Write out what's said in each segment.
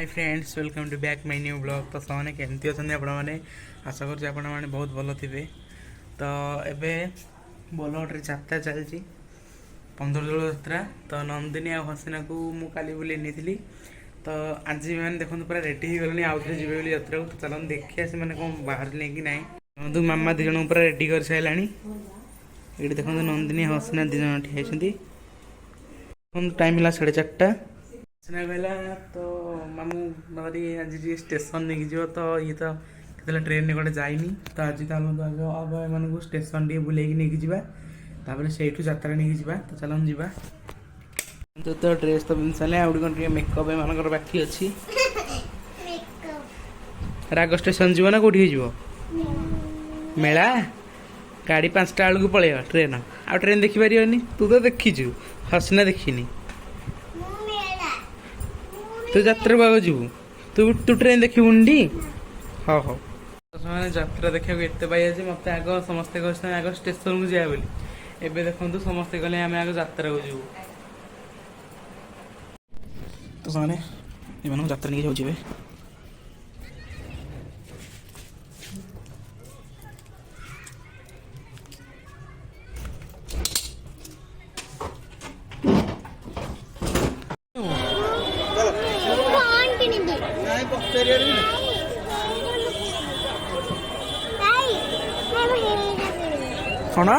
Hi friends welcome to back my new blog. तो सामने केमती अच्छा आपने आशा करुँच आपण मैंने बहुत भल थे। तो एबे बोलगढ़ यात्रा चलती 15 जोड़ यात्रा। तो नंदिनी और हसीना को मु काली बुले नहीं। तो आज मैंने देखो पूरा रेडी हो गले आउ थे जी यात्रा को। तो चलो देखिए से मैंने कौन बाहर कि ना देखो मामा दीज पूरा रेडी कर सारा। ये देखो नंदिनी हसीना दीज ठिया टाइम है 4:30। सिना कहला तो मामू बारी आज स्टेशन नहीं जीव। तो ये तो केतला ट्रेन ने गोटे जाइनी। तो आज चलो अब एम स्टेशन टे बुले नहीं जापर से यात्रा नहीं जावा। तो चलो जावा तो ड्रेस तो पिंधि सारे आउट कौन मेकअप एम बाकी अच्छी। राग स्टेशन जीव ना कौटी जीव मेला गाड़ी 5टा बेलू पलैया ट्रेन आ ट्रेन देखिपारे। तू तो देखीचु हसीना देखनी तू यात्रा को जीवु तू ट्रेन देखुनी। हाँ हाँ मैंने यात्रा देखा एत पाई मत आग समस्ते कहते आग स्टेशन को जाए बोली। एबे देखो समस्ते कहले आम आग यात्रा को जीवु। तो ସେମାନେ ଏମାନଙ୍କୁ ଯାତ୍ରା ନେଇକି ଯାଉଛି ଏବେ। କ'ଣ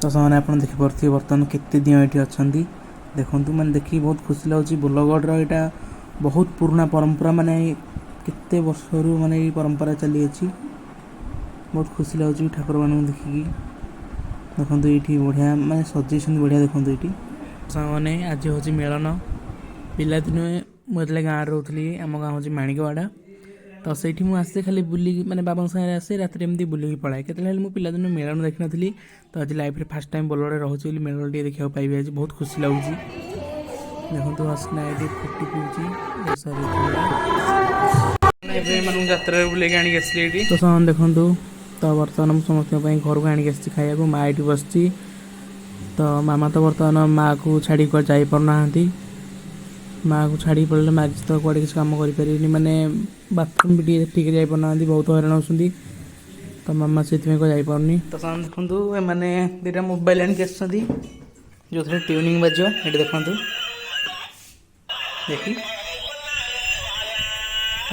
तो सामने आप देखिपे बर्तमान केते दिन ये अच्छा देखु मैंने देखिए बहुत खुशी लगे। बोलगढ़ यहाँ बहुत पुराना परंपरा माने केते वर्षरू माने ये परंपरा चली अच्छी। बहुत खुशी लगे ठाकुर मान देखिकी। देखो ये बढ़िया माने सजेसन बढ़िया। देखो ये सामने आज हूँ मेलन पिलादिन मुझे गाँव रोली आम गाँव हूँ माणिकवाड़ा। तो सही मुझे खाली बुलिकी माने बाबा सागे आसे रात एमती बुलिकी पलाए के पिलादिन मेलन देखी नी। तो आज लाइफ रे फास्ट टाइम बोलगढ़ रोचे मेलन टे देखा पाइबे। आज बहुत खुशी लगुच। देखो हसना ये फुटी पीछे यात्रा बुले आसली। तो सामान देखु तो बर्तमान समस्त घर को आनी खाया माँ ये बस। तो मामा तो बर्तमान माँ को छाड़ी कर जापरना माँ को छाड़ी पड़े माँ तो कड़े किसी कम करें माने बाथरूम भी ठीक जापरना बहुत हैरान होती। तो मामा से जापरनी। तो सामान देखु मैंने दुटा मोबाइल आनिक जो थे ट्यूनिंग बाज ये देखु देखी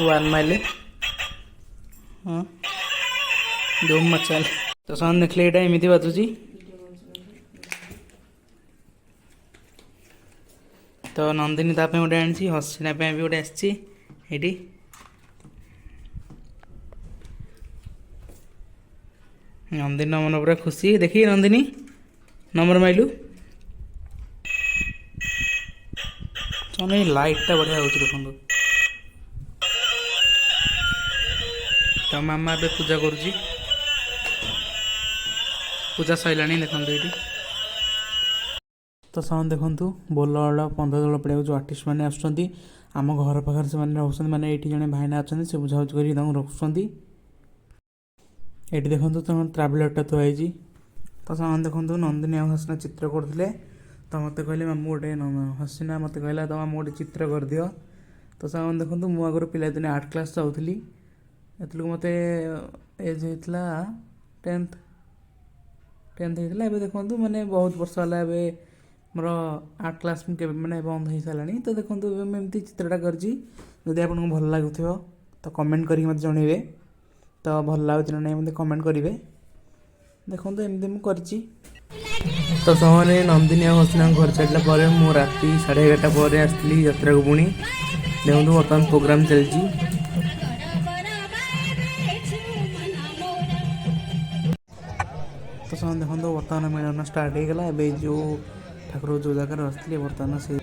1 माइल हाँ धूम मचाल। तो सामान देखले यहाँ एमती बाजुची। तो नंदिनी ताप गोटे आनी हसीना भी गोटे आसी। नंदिनी मन पूरा खुशी देखी नंदिनी नंबर माइलु लाइटा बढ़िया हो देखो। तो मामा ए पूजा करुँची पूजा सैला देखो ये। तो सामान देखु बोलगढ़ 15 जोड़ पड़ा जो आर्टिस्ट मैंने आसुँच आम घर पाखे से रोच मैंने ये जड़े भाईना अच्छा से बुझाबुझ कर रोकुँच। ये देखो तो ट्राभेलरटा थुआई। तो सामान देखो नंदिनी आ हसीना चित्र करते। तो मत कहले मामू गोटे हसीना मत कहला तो मामू गोटे चित्र कर दियो। तो सामान देखो मु आगर पिलादिने आर्ट क्लास जाऊँगी एतलू मत एज होता 10th होता। है देखो मैंने बहुत वर्ष है मोर आर्ट क्लास मैंने बंद हो सारा। तो देखो एमती चित्रटा करजी जदि आपको भल लगुथ तो कमेंट करके मत जनइबे। तो भल लगुच ना मत कमेंट करेंगे। देखो एमती मुझे तो सहने नंदिनी और हसीना घर छाड़ा पर मु राति 11:30 पर आसती यात्रा को। पुणी देखो बर्तमान प्रोग्राम चलती। तो समय देखो बर्तमान मिलन स्टार्ट हो गला। ए जो ठाकुर जो जगार आसते बर्तमान से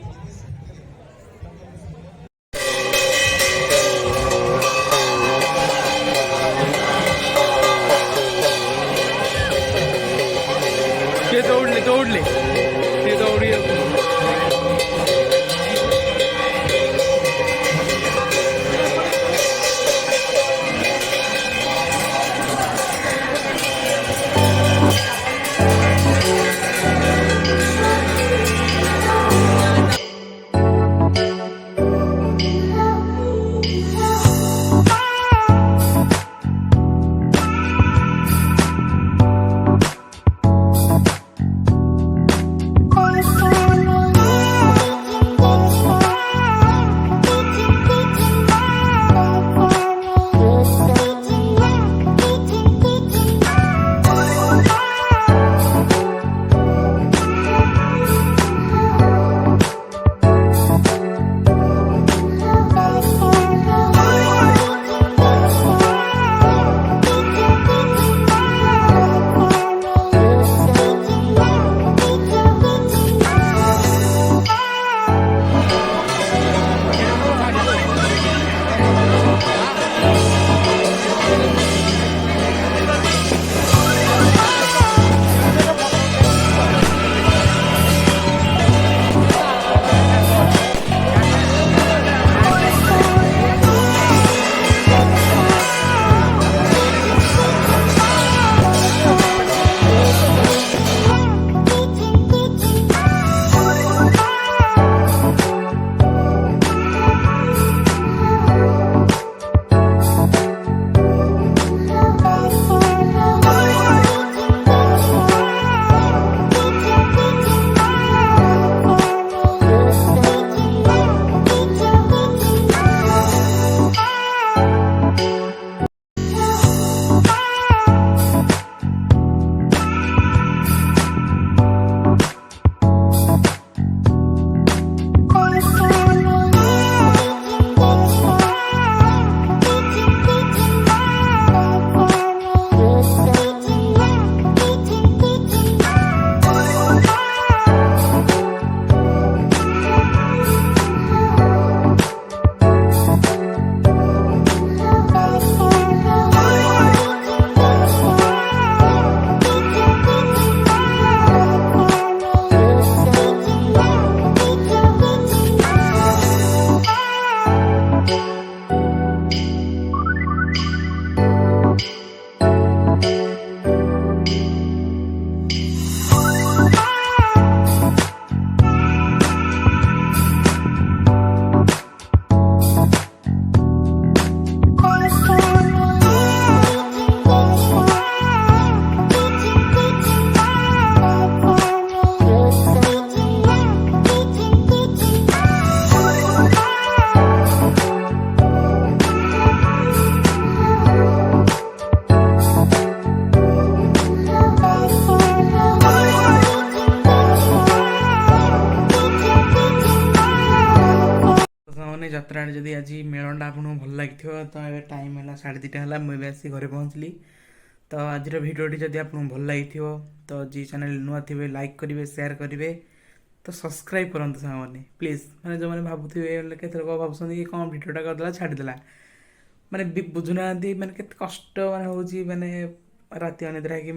दौड़ले दौड़ले दौड़ी ଯାତ୍ରାରେ ଯଦି ଆଜି ମେଳନଟା ଆପଣଙ୍କୁ ଭଲ ଲାଗିଥିବ ତ ଏବେ ଟାଇମ୍ ହେଲା 2:30 ହେଲା, ମୁଁ ଏବେ ଆସି ଘରେ ପହଞ୍ଚିଲି। ତ ଆଜିର ଭିଡ଼ିଓଟି ଯଦି ଆପଣଙ୍କୁ ଭଲ ଲାଗିଥିବ ତ ଯିଏ ଚ୍ୟାନେଲ୍ ନୂଆ ଥିବେ ଲାଇକ୍ କରିବେ, ସେୟାର କରିବେ, ତ ସବସ୍କ୍ରାଇବ୍ କରନ୍ତୁ ସାଙ୍ଗମାନେ ପ୍ଲିଜ୍। ମାନେ ଯେଉଁମାନେ ଭାବୁଥିବେ କେତେ ଲୋକ ଭାବୁଛନ୍ତି କି କ'ଣ ଭିଡ଼ିଓଟା କରିଦେଲା ଛାଡ଼ିଦେଲା, ମାନେ ବୁଝୁନାହାନ୍ତି ମାନେ କେତେ କଷ୍ଟ ମାନେ ହେଉଛି, ମାନେ ରାତି ଅନିଦ୍ରା ହେଇକି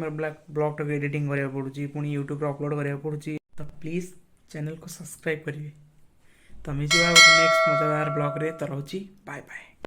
ବ୍ଲଗ୍ଟାକୁ ଏଡ଼ିଟିଂ କରିବାକୁ ପଡ଼ୁଛି, ପୁଣି ୟୁଟ୍ୟୁବ୍ରେ ଅପଲୋଡ଼ କରିବାକୁ ପଡ଼ୁଛି। ତ ପ୍ଲିଜ୍ ଚ୍ୟାନେଲ୍କୁ ସବସ୍କ୍ରାଇବ୍ କରିବେ। ତ ମିଶିବା ଗୋଟେ ନେକ୍ସଟ ମଜାଦାର ବ୍ଲଗ୍ରେ। ତ ରହୁଛି, ବାଏ ବାଏ।